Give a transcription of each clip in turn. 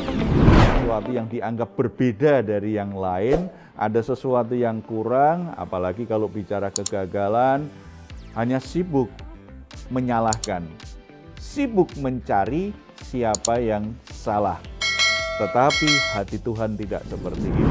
Sesuatu yang dianggap berbeda dari yang lain, ada sesuatu yang kurang, apalagi kalau bicara kegagalan, hanya sibuk menyalahkan, sibuk mencari siapa yang salah. Tetapi hati Tuhan tidak seperti itu.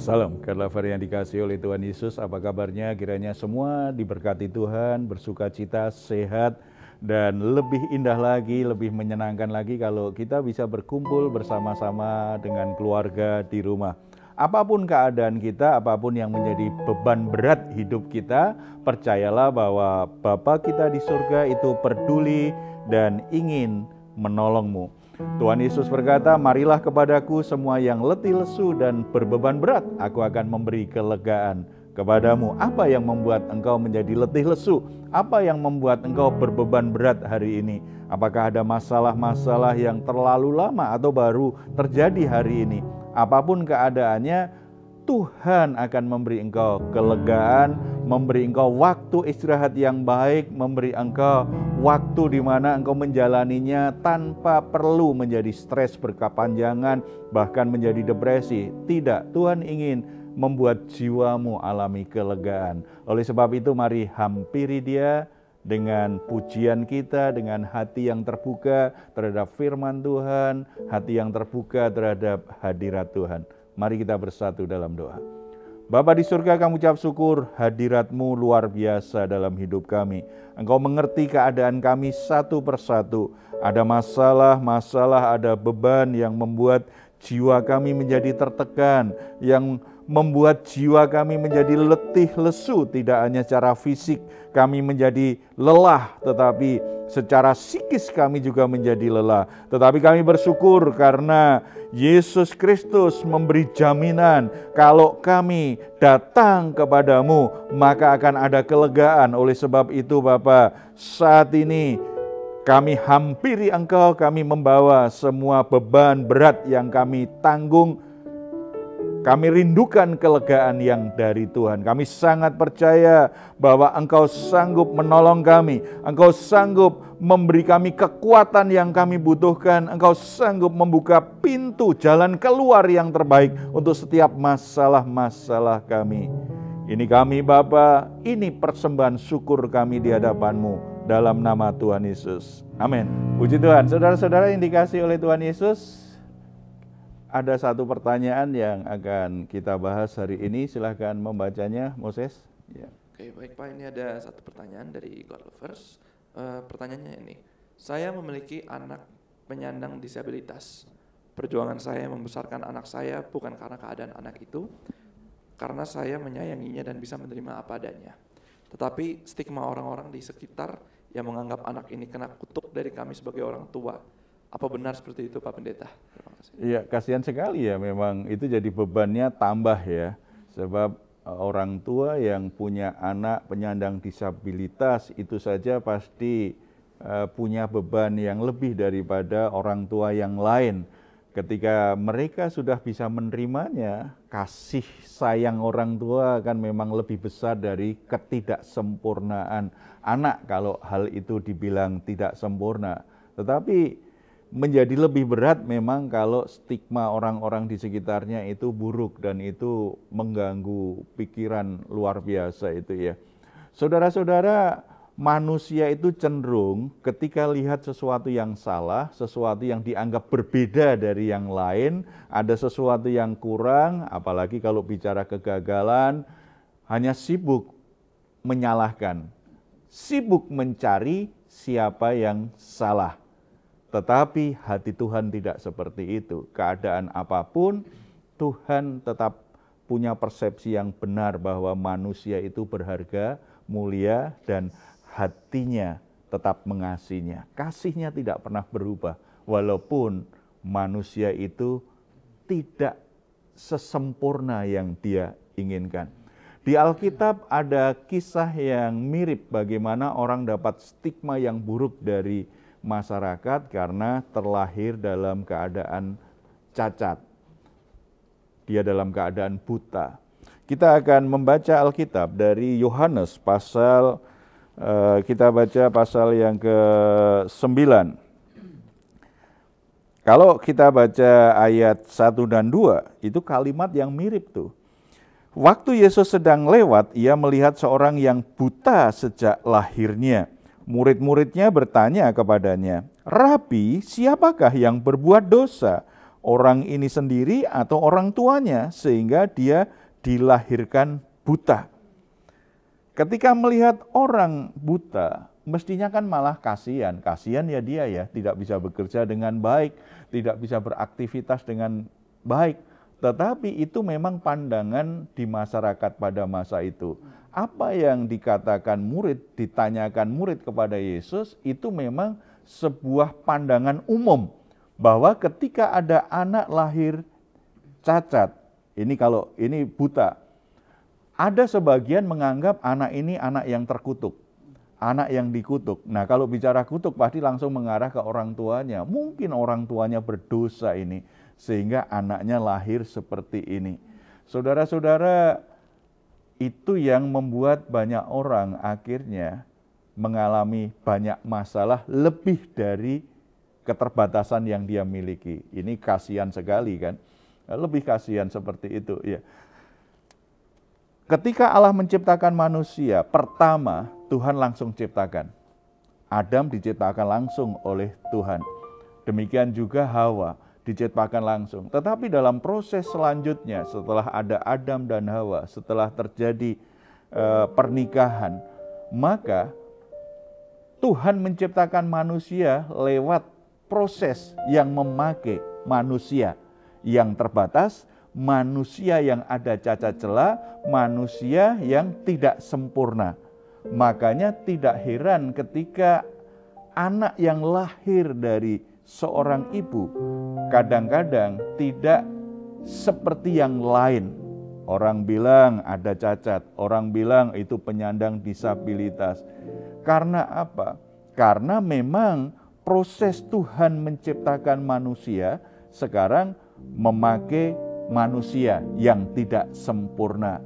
Salam, Karlavar yang dikasihi oleh Tuhan Yesus, apa kabarnya? Kiranya semua diberkati Tuhan, bersuka cita, sehat, dan lebih indah lagi, lebih menyenangkan lagi kalau kita bisa berkumpul bersama-sama dengan keluarga di rumah. Apapun keadaan kita, apapun yang menjadi beban berat hidup kita, percayalah bahwa Bapa kita di surga itu peduli dan ingin menolongmu. Tuhan Yesus berkata, marilah kepadaku semua yang letih lesu dan berbeban berat, aku akan memberi kelegaan kepadamu. Apa yang membuat engkau menjadi letih lesu? Apa yang membuat engkau berbeban berat hari ini? Apakah ada masalah-masalah yang terlalu lama atau baru terjadi hari ini? Apapun keadaannya, Tuhan akan memberi engkau kelegaan, memberi engkau waktu istirahat yang baik, memberi engkau waktu di mana engkau menjalaninya tanpa perlu menjadi stres berkepanjangan, bahkan menjadi depresi. Tidak, Tuhan ingin membuat jiwamu alami kelegaan. Oleh sebab itu, mari hampiri Dia dengan pujian kita, dengan hati yang terbuka terhadap firman Tuhan, hati yang terbuka terhadap hadirat Tuhan. Mari kita bersatu dalam doa. Bapa di surga, kami ucap syukur hadirat-Mu luar biasa dalam hidup kami. Engkau mengerti keadaan kami satu persatu. Ada masalah-masalah, ada beban yang membuat jiwa kami menjadi tertekan, yang membuat jiwa kami menjadi letih lesu, tidak hanya secara fisik kami menjadi lelah, tetapi secara psikis kami juga menjadi lelah. Tetapi kami bersyukur karena Yesus Kristus memberi jaminan kalau kami datang kepadamu maka akan ada kelegaan. Oleh sebab itu Bapa, saat ini kami hampiri Engkau, kami membawa semua beban berat yang kami tanggung. Kami rindukan kelegaan yang dari Tuhan. Kami sangat percaya bahwa Engkau sanggup menolong kami. Engkau sanggup memberi kami kekuatan yang kami butuhkan. Engkau sanggup membuka pintu jalan keluar yang terbaik untuk setiap masalah-masalah kami. Ini kami Bapa, ini persembahan syukur kami di hadapan-Mu dalam nama Tuhan Yesus. Amin. Puji Tuhan. Saudara-saudara yang dikasihi oleh Tuhan Yesus, ada satu pertanyaan yang akan kita bahas hari ini. Silahkan membacanya, Moses. Ya. Oke, baik Pak. Ini ada satu pertanyaan dari Godlovers. Pertanyaannya ini, saya memiliki anak penyandang disabilitas. Perjuangan saya membesarkan anak saya bukan karena keadaan anak itu, karena saya menyayanginya dan bisa menerima apa adanya. Tetapi stigma orang-orang di sekitar yang menganggap anak ini kena kutuk dari kami sebagai orang tua. Apa benar seperti itu Pak Pendeta? Terima kasih. Iya, kasihan sekali ya, memang itu jadi bebannya tambah ya. Sebab orang tua yang punya anak penyandang disabilitas itu saja pasti punya beban yang lebih daripada orang tua yang lain. Ketika mereka sudah bisa menerimanya, kasih sayang orang tua kan memang lebih besar dari ketidaksempurnaan anak kalau hal itu dibilang tidak sempurna. Tetapi menjadi lebih berat memang kalau stigma orang-orang di sekitarnya itu buruk dan itu mengganggu pikiran luar biasa itu ya. Saudara-saudara, manusia itu cenderung ketika lihat sesuatu yang salah, sesuatu yang dianggap berbeda dari yang lain, ada sesuatu yang kurang, apalagi kalau bicara kegagalan, hanya sibuk menyalahkan, sibuk mencari siapa yang salah. Tetapi hati Tuhan tidak seperti itu. Keadaan apapun, Tuhan tetap punya persepsi yang benar bahwa manusia itu berharga, mulia, dan hatinya tetap mengasihinya. Kasihnya tidak pernah berubah, walaupun manusia itu tidak sesempurna yang dia inginkan. Di Alkitab ada kisah yang mirip bagaimana orang dapat stigma yang buruk dari masyarakat karena terlahir dalam keadaan cacat. Dia dalam keadaan buta. Kita akan membaca Alkitab dari Yohanes pasal kita baca pasal yang ke-9. Kalau kita baca ayat 1 dan 2, itu kalimat yang mirip tuh. Waktu Yesus sedang lewat, ia melihat seorang yang buta sejak lahirnya. Murid-muridnya bertanya kepadanya, "Rabi, siapakah yang berbuat dosa? Orang ini sendiri atau orang tuanya sehingga dia dilahirkan buta?" Ketika melihat orang buta, mestinya kan malah kasihan. Kasihan ya dia ya, tidak bisa bekerja dengan baik, tidak bisa beraktivitas dengan baik. Tetapi itu memang pandangan di masyarakat pada masa itu. Apa yang dikatakan murid, ditanyakan murid kepada Yesus, itu memang sebuah pandangan umum. Bahwa ketika ada anak lahir cacat, ini kalau ini buta, ada sebagian menganggap anak ini anak yang terkutuk, anak yang dikutuk. Nah kalau bicara kutuk pasti langsung mengarah ke orang tuanya. Mungkin orang tuanya berdosa ini, sehingga anaknya lahir seperti ini. Saudara-saudara, itu yang membuat banyak orang akhirnya mengalami banyak masalah lebih dari keterbatasan yang dia miliki. Ini kasihan sekali kan, lebih kasihan seperti itu ya. Ketika Allah menciptakan manusia, pertama Tuhan langsung ciptakan. Adam diciptakan langsung oleh Tuhan. Demikian juga Hawa diciptakan langsung. Tetapi dalam proses selanjutnya, setelah ada Adam dan Hawa, setelah terjadi pernikahan, maka Tuhan menciptakan manusia lewat proses yang memakai manusia yang terbatas, manusia yang ada cacat celah, manusia yang tidak sempurna. Makanya tidak heran ketika anak yang lahir dari seorang ibu kadang-kadang tidak seperti yang lain. Orang bilang ada cacat, orang bilang itu penyandang disabilitas. Karena apa? Karena memang proses Tuhan menciptakan manusia sekarang memakai manusia yang tidak sempurna.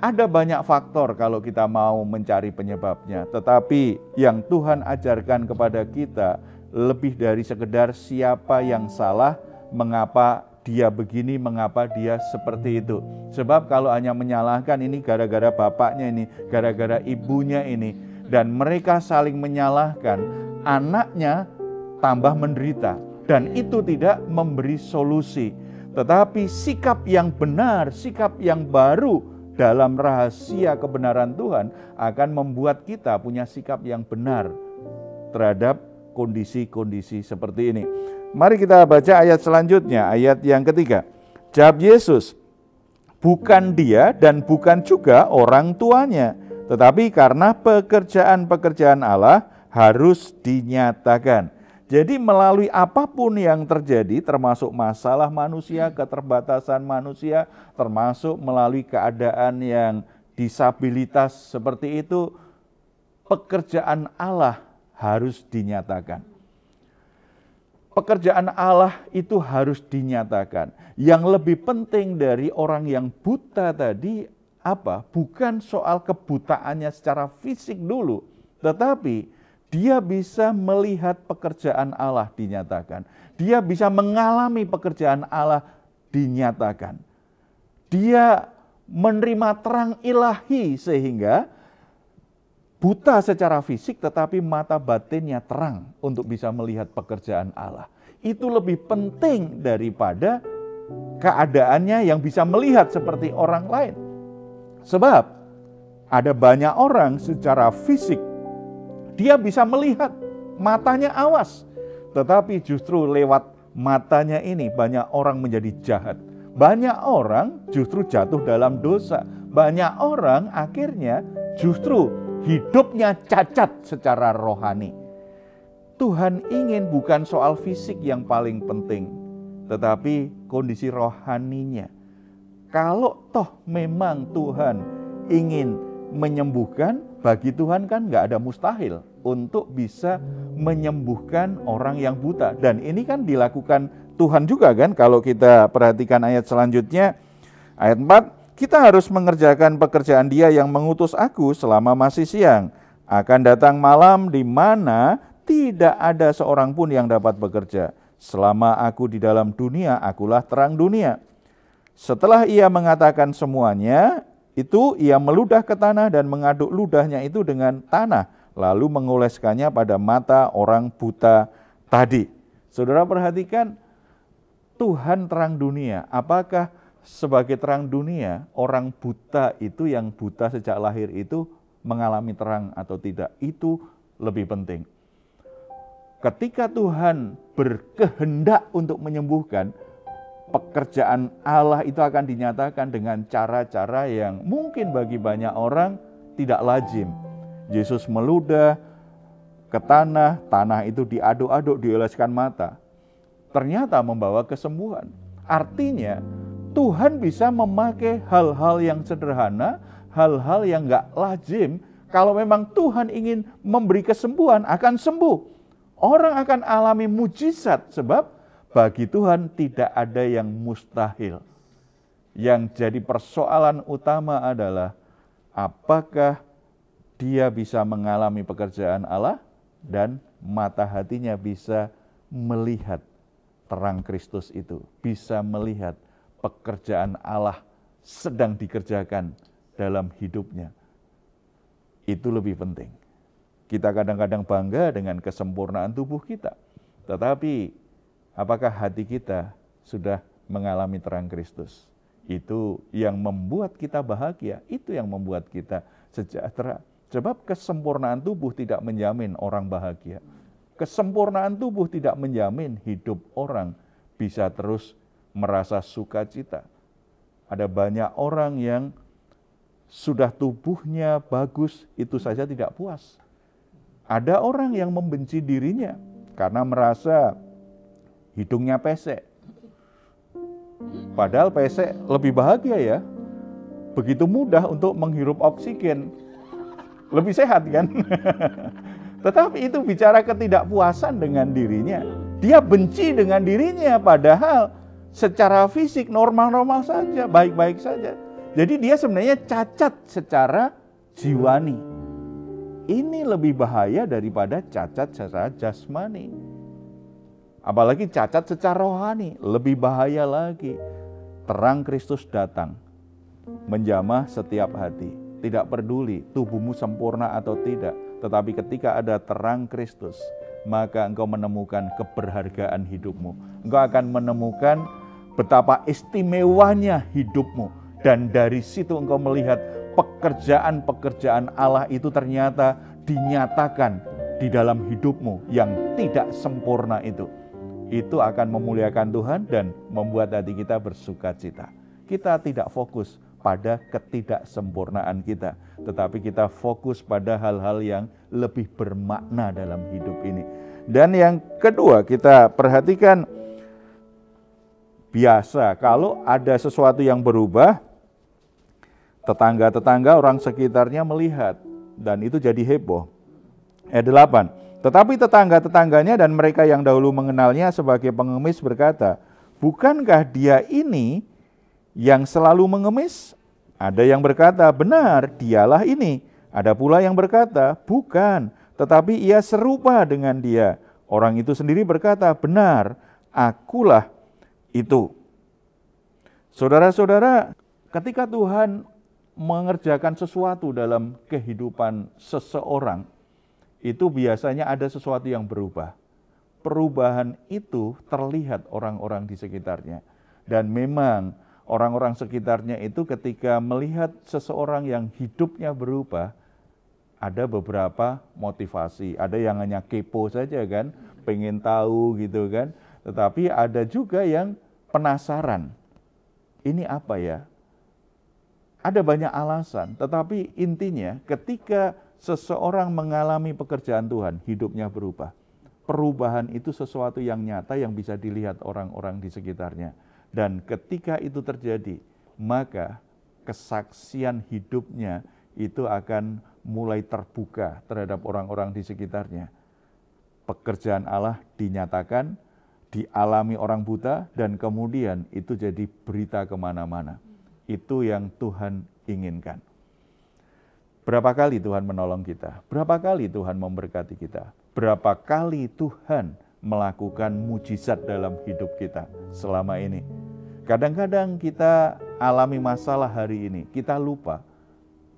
Ada banyak faktor kalau kita mau mencari penyebabnya, tetapi yang Tuhan ajarkan kepada kita lebih dari sekedar siapa yang salah, mengapa dia begini, mengapa dia seperti itu. Sebab kalau hanya menyalahkan ini gara-gara bapaknya ini, gara-gara ibunya ini, dan mereka saling menyalahkan, anaknya tambah menderita, dan itu tidak memberi solusi. Tetapi sikap yang benar, sikap yang baru dalam rahasia kebenaran Tuhan akan membuat kita punya sikap yang benar terhadap kondisi-kondisi seperti ini. Mari kita baca ayat selanjutnya, ayat yang ketiga. Jawab Yesus, bukan dia dan bukan juga orang tuanya, tetapi karena pekerjaan-pekerjaan Allah harus dinyatakan. Jadi melalui apapun yang terjadi, termasuk masalah manusia, keterbatasan manusia, termasuk melalui keadaan yang disabilitas seperti itu, pekerjaan Allah harus dinyatakan. Pekerjaan Allah itu harus dinyatakan. Yang lebih penting dari orang yang buta tadi apa? Bukan soal kebutaannya secara fisik dulu, tetapi Dia bisa melihat pekerjaan Allah dinyatakan. Dia bisa mengalami pekerjaan Allah dinyatakan. Dia menerima terang ilahi sehingga buta secara fisik tetapi mata batinnya terang untuk bisa melihat pekerjaan Allah. Itu lebih penting daripada keadaannya yang bisa melihat seperti orang lain. Sebab ada banyak orang secara fisik dia bisa melihat, matanya awas. Tetapi justru lewat matanya ini banyak orang menjadi jahat. Banyak orang justru jatuh dalam dosa. Banyak orang akhirnya justru hidupnya cacat secara rohani. Tuhan ingin bukan soal fisik yang paling penting, tetapi kondisi rohaninya. Kalau toh memang Tuhan ingin menyembuhkan, bagi Tuhan kan nggak ada mustahil untuk bisa menyembuhkan orang yang buta. Dan ini kan dilakukan Tuhan juga kan, kalau kita perhatikan ayat selanjutnya, ayat 4, kita harus mengerjakan pekerjaan Dia yang mengutus aku selama masih siang. Akan datang malam di mana tidak ada seorang pun yang dapat bekerja. Selama aku di dalam dunia, akulah terang dunia. Setelah ia mengatakan semuanya, itu ia meludah ke tanah dan mengaduk ludahnya itu dengan tanah, lalu mengoleskannya pada mata orang buta tadi. Saudara perhatikan, Tuhan terang dunia. Apakah sebagai terang dunia, orang buta itu yang buta sejak lahir itu mengalami terang atau tidak? Itu lebih penting. Ketika Tuhan berkehendak untuk menyembuhkan, pekerjaan Allah itu akan dinyatakan dengan cara-cara yang mungkin bagi banyak orang tidak lazim. Yesus meludah ke tanah, tanah itu diaduk-aduk, dioleskan mata. Ternyata membawa kesembuhan. Artinya Tuhan bisa memakai hal-hal yang sederhana, hal-hal yang gak lazim. Kalau memang Tuhan ingin memberi kesembuhan, akan sembuh. Orang akan alami mujizat sebab bagi Tuhan tidak ada yang mustahil. Yang jadi persoalan utama adalah apakah dia bisa mengalami pekerjaan Allah dan mata hatinya bisa melihat terang Kristus itu, bisa melihat pekerjaan Allah sedang dikerjakan dalam hidupnya. Itu lebih penting. Kita kadang-kadang bangga dengan kesempurnaan tubuh kita, tetapi apakah hati kita sudah mengalami terang Kristus? Itu yang membuat kita bahagia, itu yang membuat kita sejahtera. Sebab kesempurnaan tubuh tidak menjamin orang bahagia. Kesempurnaan tubuh tidak menjamin hidup orang bisa terus merasa sukacita. Ada banyak orang yang sudah tubuhnya bagus, itu saja tidak puas. Ada orang yang membenci dirinya karena merasa hidungnya pesek. Padahal pesek lebih bahagia ya. Begitu mudah untuk menghirup oksigen. Lebih sehat kan? Tetapi itu bicara ketidakpuasan dengan dirinya. Dia benci dengan dirinya padahal secara fisik normal-normal saja, baik-baik saja. Jadi dia sebenarnya cacat secara jiwani. Ini lebih bahaya daripada cacat secara jasmani. Apalagi cacat secara rohani, lebih bahaya lagi. Terang Kristus datang, menjamah setiap hati. Tidak peduli tubuhmu sempurna atau tidak, tetapi ketika ada terang Kristus, maka engkau menemukan keberhargaan hidupmu. Engkau akan menemukan betapa istimewanya hidupmu. Dan dari situ engkau melihat pekerjaan-pekerjaan Allah itu ternyata dinyatakan di dalam hidupmu yang tidak sempurna itu. Itu akan memuliakan Tuhan dan membuat hati kita bersuka cita. Kita tidak fokus pada ketidaksempurnaan kita, tetapi kita fokus pada hal-hal yang lebih bermakna dalam hidup ini. Dan yang kedua, kita perhatikan biasa kalau ada sesuatu yang berubah, tetangga-tetangga orang sekitarnya melihat dan itu jadi heboh. Ayat 8. Tetapi tetangga-tetangganya dan mereka yang dahulu mengenalnya sebagai pengemis berkata, bukankah dia ini yang selalu mengemis? Ada yang berkata, benar, dialah ini. Ada pula yang berkata, bukan, tetapi ia serupa dengan dia. Orang itu sendiri berkata, benar, akulah itu. Saudara-saudara, ketika Tuhan mengerjakan sesuatu dalam kehidupan seseorang, itu biasanya ada sesuatu yang berubah. Perubahan itu terlihat orang-orang di sekitarnya. Dan memang orang-orang sekitarnya itu ketika melihat seseorang yang hidupnya berubah, ada beberapa motivasi. Ada yang hanya kepo saja kan, pengen tahu gitu kan. Tetapi ada juga yang penasaran. Ini apa ya? Ada banyak alasan, tetapi intinya ketika seseorang mengalami pekerjaan Tuhan, hidupnya berubah. Perubahan itu sesuatu yang nyata yang bisa dilihat orang-orang di sekitarnya. Dan ketika itu terjadi, maka kesaksian hidupnya itu akan mulai terbuka terhadap orang-orang di sekitarnya. Pekerjaan Allah dinyatakan, dialami orang buta, dan kemudian itu jadi berita kemana-mana. Itu yang Tuhan inginkan. Berapa kali Tuhan menolong kita? Berapa kali Tuhan memberkati kita? Berapa kali Tuhan melakukan mujizat dalam hidup kita selama ini? Kadang-kadang kita alami masalah hari ini, kita lupa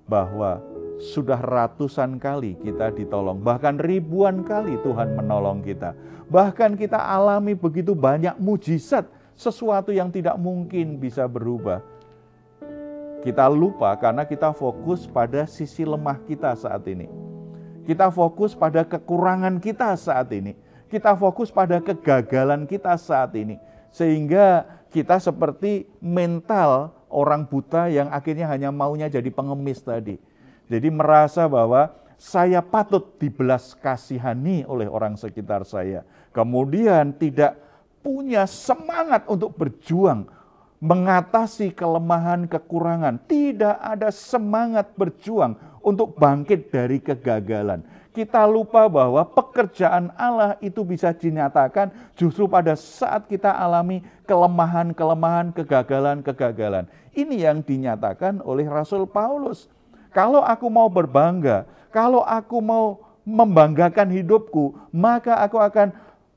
bahwa sudah ratusan kali kita ditolong, bahkan ribuan kali Tuhan menolong kita. Bahkan kita alami begitu banyak mujizat, sesuatu yang tidak mungkin bisa berubah. Kita lupa karena kita fokus pada sisi lemah kita saat ini. Kita fokus pada kekurangan kita saat ini. Kita fokus pada kegagalan kita saat ini. Sehingga kita seperti mental orang buta yang akhirnya hanya maunya jadi pengemis tadi. Jadi merasa bahwa saya patut dibelas kasihani oleh orang sekitar saya. Kemudian tidak punya semangat untuk berjuang, mengatasi kelemahan, kekurangan. Tidak ada semangat berjuang untuk bangkit dari kegagalan. Kita lupa bahwa pekerjaan Allah itu bisa dinyatakan justru pada saat kita alami kelemahan-kelemahan, kegagalan-kegagalan. Ini yang dinyatakan oleh Rasul Paulus. Kalau aku mau berbangga, kalau aku mau membanggakan hidupku, maka aku akan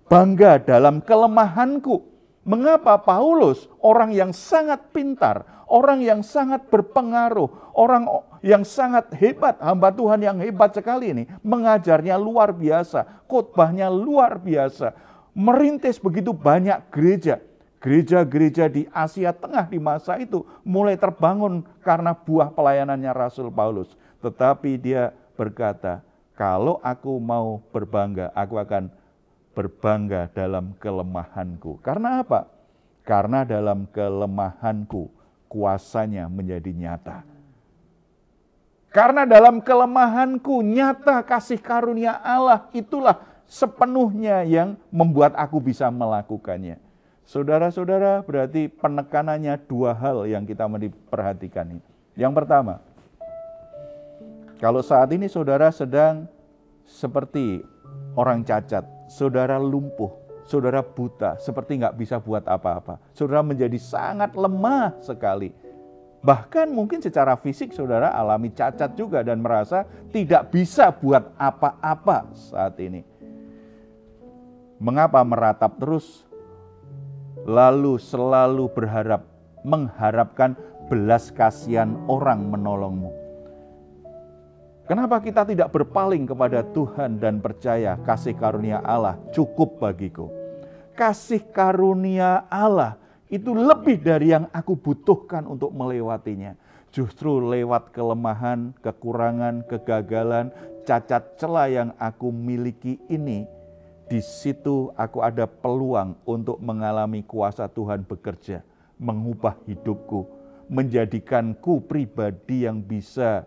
bangga dalam kelemahanku. Mengapa Paulus, orang yang sangat pintar, orang yang sangat berpengaruh, orang yang sangat hebat, hamba Tuhan yang hebat sekali ini, mengajarnya luar biasa, khotbahnya luar biasa, merintis begitu banyak gereja. Gereja-gereja di Asia Tengah di masa itu mulai terbangun karena buah pelayanannya Rasul Paulus. Tetapi dia berkata, kalau aku mau berbangga, aku akan berbangga dalam kelemahanku. Karena apa? Karena dalam kelemahanku kuasanya menjadi nyata. Karena dalam kelemahanku nyata kasih karunia Allah, itulah sepenuhnya yang membuat aku bisa melakukannya. Saudara-saudara, berarti penekanannya dua hal yang kita mesti perhatikan. Yang pertama, kalau saat ini saudara sedang seperti orang cacat, saudara lumpuh, saudara buta, seperti nggak bisa buat apa-apa. Saudara menjadi sangat lemah sekali. Bahkan mungkin secara fisik saudara alami cacat juga dan merasa tidak bisa buat apa-apa saat ini. Mengapa meratap terus? Lalu selalu berharap, mengharapkan belas kasihan orang menolongmu. Kenapa kita tidak berpaling kepada Tuhan dan percaya kasih karunia Allah cukup bagiku? Kasih karunia Allah itu lebih dari yang aku butuhkan untuk melewatinya. Justru lewat kelemahan, kekurangan, kegagalan, cacat celah yang aku miliki ini, di situ aku ada peluang untuk mengalami kuasa Tuhan bekerja, mengubah hidupku, menjadikanku pribadi yang bisa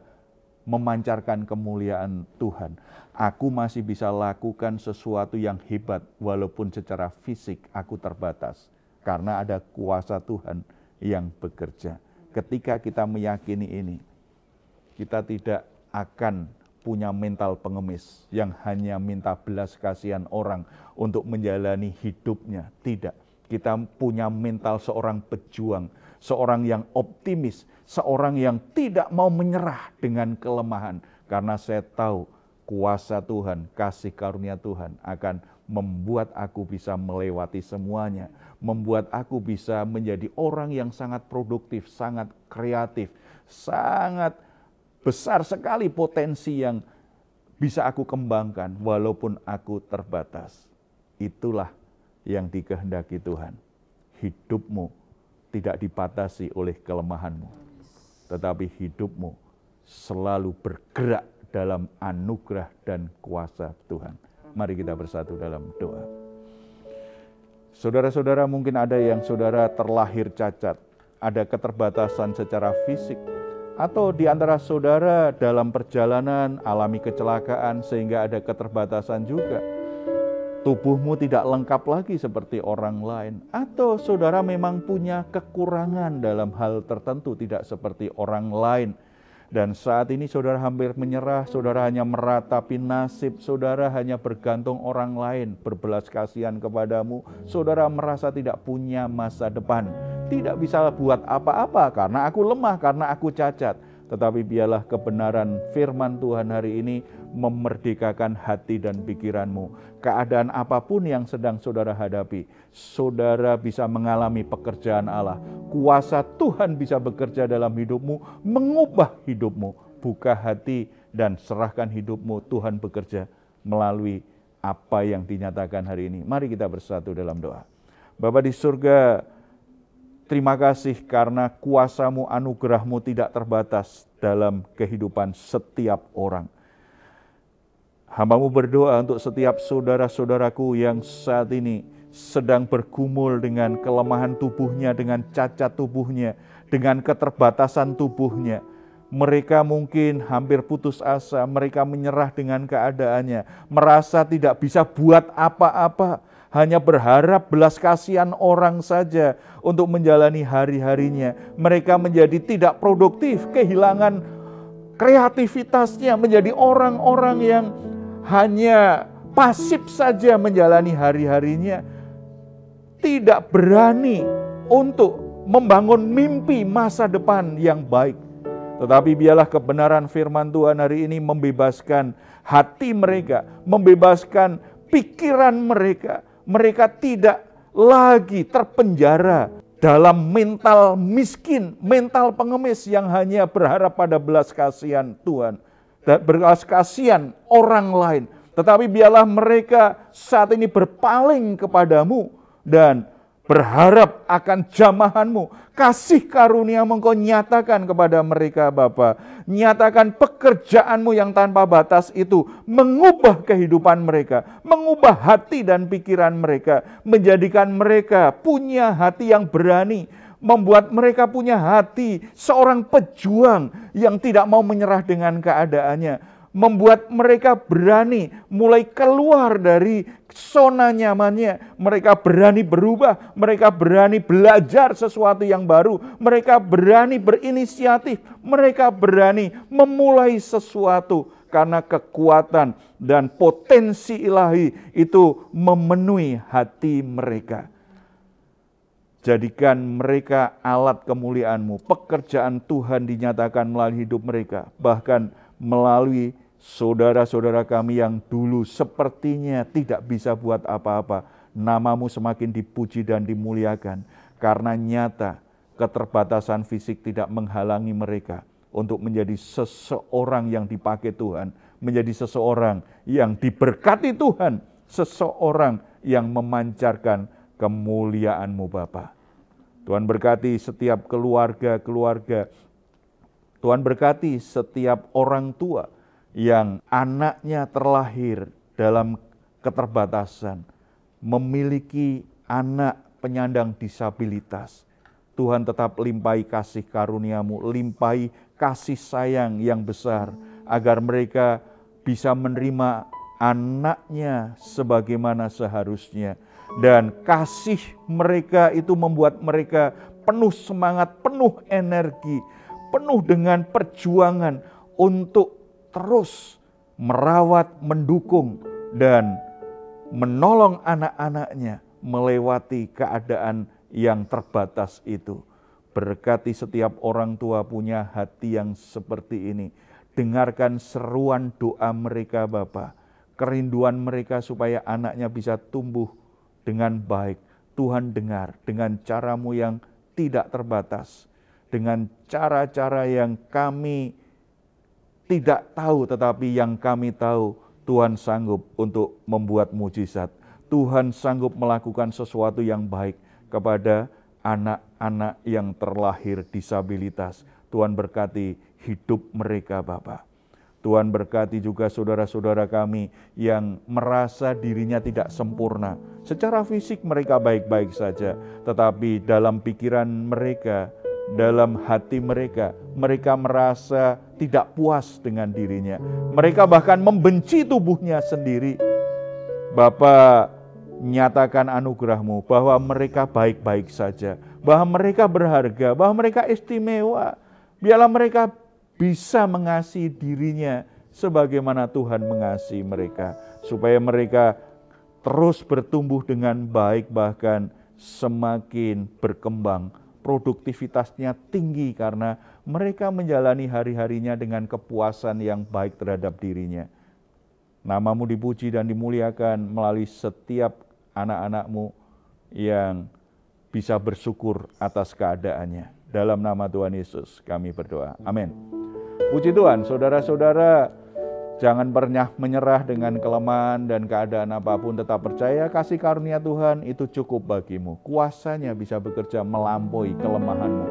memancarkan kemuliaan Tuhan. Aku masih bisa lakukan sesuatu yang hebat walaupun secara fisik aku terbatas. Karena ada kuasa Tuhan yang bekerja. Ketika kita meyakini ini, kita tidak akan punya mental pengemis yang hanya minta belas kasihan orang untuk menjalani hidupnya. Tidak. Kita punya mental seorang pejuang, seorang yang optimis, seorang yang tidak mau menyerah dengan kelemahan. Karena saya tahu kuasa Tuhan, kasih karunia Tuhan akan membuat aku bisa melewati semuanya, membuat aku bisa menjadi orang yang sangat produktif, sangat kreatif, sangat besar sekali potensi yang bisa aku kembangkan walaupun aku terbatas. Itulah yang dikehendaki Tuhan. Hidupmu tidak dibatasi oleh kelemahanmu, tetapi hidupmu selalu bergerak dalam anugerah dan kuasa Tuhan. Mari kita bersatu dalam doa. Saudara-saudara, mungkin ada yang saudara terlahir cacat, ada keterbatasan secara fisik, atau di antara saudara dalam perjalanan alami kecelakaan sehingga ada keterbatasan juga. Tubuhmu tidak lengkap lagi seperti orang lain. Atau saudara memang punya kekurangan dalam hal tertentu tidak seperti orang lain. Dan saat ini saudara hampir menyerah, saudara hanya meratapi nasib, saudara hanya bergantung orang lain, berbelas kasihan kepadamu. Saudara merasa tidak punya masa depan. Tidak bisa buat apa-apa karena aku lemah, karena aku cacat. Tetapi biarlah kebenaran firman Tuhan hari ini memerdekakan hati dan pikiranmu. Keadaan apapun yang sedang saudara hadapi, saudara bisa mengalami pekerjaan Allah. Kuasa Tuhan bisa bekerja dalam hidupmu, mengubah hidupmu. Buka hati dan serahkan hidupmu, Tuhan bekerja melalui apa yang dinyatakan hari ini. Mari kita bersatu dalam doa. Bapa di surga, terima kasih karena kuasa-Mu, anugerah-Mu tidak terbatas dalam kehidupan setiap orang. Hamba-Mu berdoa untuk setiap saudara-saudaraku yang saat ini sedang bergumul dengan kelemahan tubuhnya, dengan cacat tubuhnya, dengan keterbatasan tubuhnya. Mereka mungkin hampir putus asa, mereka menyerah dengan keadaannya, merasa tidak bisa buat apa-apa, hanya berharap belas kasihan orang saja untuk menjalani hari-harinya. Mereka menjadi tidak produktif, kehilangan kreativitasnya, menjadi orang-orang yang hanya pasif saja menjalani hari-harinya. Tidak berani untuk membangun mimpi masa depan yang baik. Tetapi biarlah kebenaran firman Tuhan hari ini membebaskan hati mereka, membebaskan pikiran mereka. Mereka tidak lagi terpenjara dalam mental miskin, mental pengemis yang hanya berharap pada belas kasihan Tuhan dan belas kasihan orang lain. Tetapi biarlah mereka saat ini berpaling kepadamu dan berharap akan jamahan-Mu. Kasih karunia-Mu Engkau nyatakan kepada mereka Bapa. Nyatakan pekerjaan-Mu yang tanpa batas itu mengubah kehidupan mereka, mengubah hati dan pikiran mereka, menjadikan mereka punya hati yang berani, membuat mereka punya hati seorang pejuang yang tidak mau menyerah dengan keadaannya, membuat mereka berani mulai keluar dari zona nyamannya. Mereka berani berubah, mereka berani belajar sesuatu yang baru, mereka berani berinisiatif, mereka berani memulai sesuatu karena kekuatan dan potensi ilahi itu memenuhi hati mereka. Jadikan mereka alat kemuliaan-Mu, pekerjaan Tuhan dinyatakan melalui hidup mereka, bahkan melalui saudara-saudara kami yang dulu sepertinya tidak bisa buat apa-apa. Nama-Mu semakin dipuji dan dimuliakan, karena nyata keterbatasan fisik tidak menghalangi mereka untuk menjadi seseorang yang dipakai Tuhan, menjadi seseorang yang diberkati Tuhan, seseorang yang memancarkan kemuliaan-Mu Bapa. Tuhan berkati setiap keluarga-keluarga. Tuhan berkati setiap orang tua yang anaknya terlahir dalam keterbatasan, memiliki anak penyandang disabilitas. Tuhan tetap limpahi kasih karunia-Mu, limpahi kasih sayang yang besar, agar mereka bisa menerima anaknya sebagaimana seharusnya. Dan kasih mereka itu membuat mereka penuh semangat, penuh energi, penuh dengan perjuangan untuk terus merawat, mendukung, dan menolong anak-anaknya melewati keadaan yang terbatas itu. Berkati setiap orang tua punya hati yang seperti ini. dengarkan seruan doa mereka Bapa, kerinduan mereka supaya anaknya bisa tumbuh dengan baik. Tuhan dengar dengan cara-Mu yang tidak terbatas, dengan cara-cara yang kami tidak tahu, tetapi yang kami tahu Tuhan sanggup untuk membuat mujizat. Tuhan sanggup melakukan sesuatu yang baik kepada anak-anak yang terlahir disabilitas. Tuhan berkati hidup mereka Bapa. Tuhan berkati juga saudara-saudara kami yang merasa dirinya tidak sempurna. Secara fisik mereka baik-baik saja, tetapi dalam pikiran mereka, dalam hati mereka, mereka merasa tidak puas dengan dirinya. Mereka bahkan membenci tubuhnya sendiri. Bapa, nyatakan anugerah-Mu bahwa mereka baik-baik saja, bahwa mereka berharga, bahwa mereka istimewa. Biarlah mereka bisa mengasihi dirinya sebagaimana Tuhan mengasihi mereka, supaya mereka terus bertumbuh dengan baik, bahkan semakin berkembang. Produktivitasnya tinggi karena mereka menjalani hari-harinya dengan kepuasan yang baik terhadap dirinya. Nama-Mu dipuji dan dimuliakan melalui setiap anak-anak-Mu yang bisa bersyukur atas keadaannya. Dalam nama Tuhan Yesus kami berdoa. Amin. Puji Tuhan, saudara-saudara, jangan pernah menyerah dengan kelemahan dan keadaan apapun. Tetap percaya kasih karunia Tuhan itu cukup bagimu. Kuasanya bisa bekerja melampaui kelemahanmu.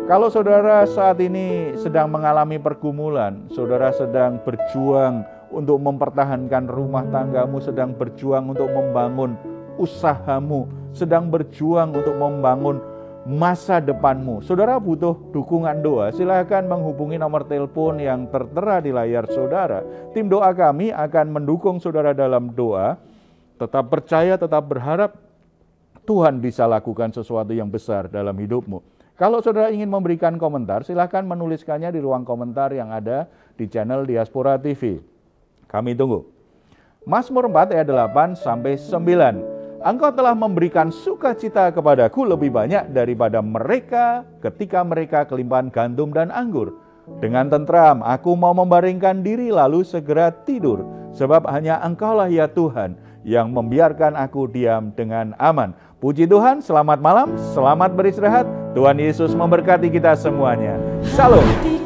Kalau saudara saat ini sedang mengalami pergumulan, saudara sedang berjuang untuk mempertahankan rumah tanggamu, sedang berjuang untuk membangun usahamu, sedang berjuang untuk membangun masa depanmu. Saudara butuh dukungan doa, silakan menghubungi nomor telepon yang tertera di layar saudara. Tim doa kami akan mendukung saudara dalam doa. Tetap percaya, tetap berharap Tuhan bisa lakukan sesuatu yang besar dalam hidupmu. Kalau saudara ingin memberikan komentar, silakan menuliskannya di ruang komentar yang ada di channel Diaspora TV. Kami tunggu. Mazmur 4 ayat 8-9. Engkau telah memberikan sukacita kepadaku lebih banyak daripada mereka ketika mereka kelimpahan gandum dan anggur. Dengan tentram aku mau membaringkan diri lalu segera tidur. Sebab hanya Engkaulah ya Tuhan yang membiarkan aku diam dengan aman. Puji Tuhan, selamat malam, selamat beristirahat. Tuhan Yesus memberkati kita semuanya. Shalom.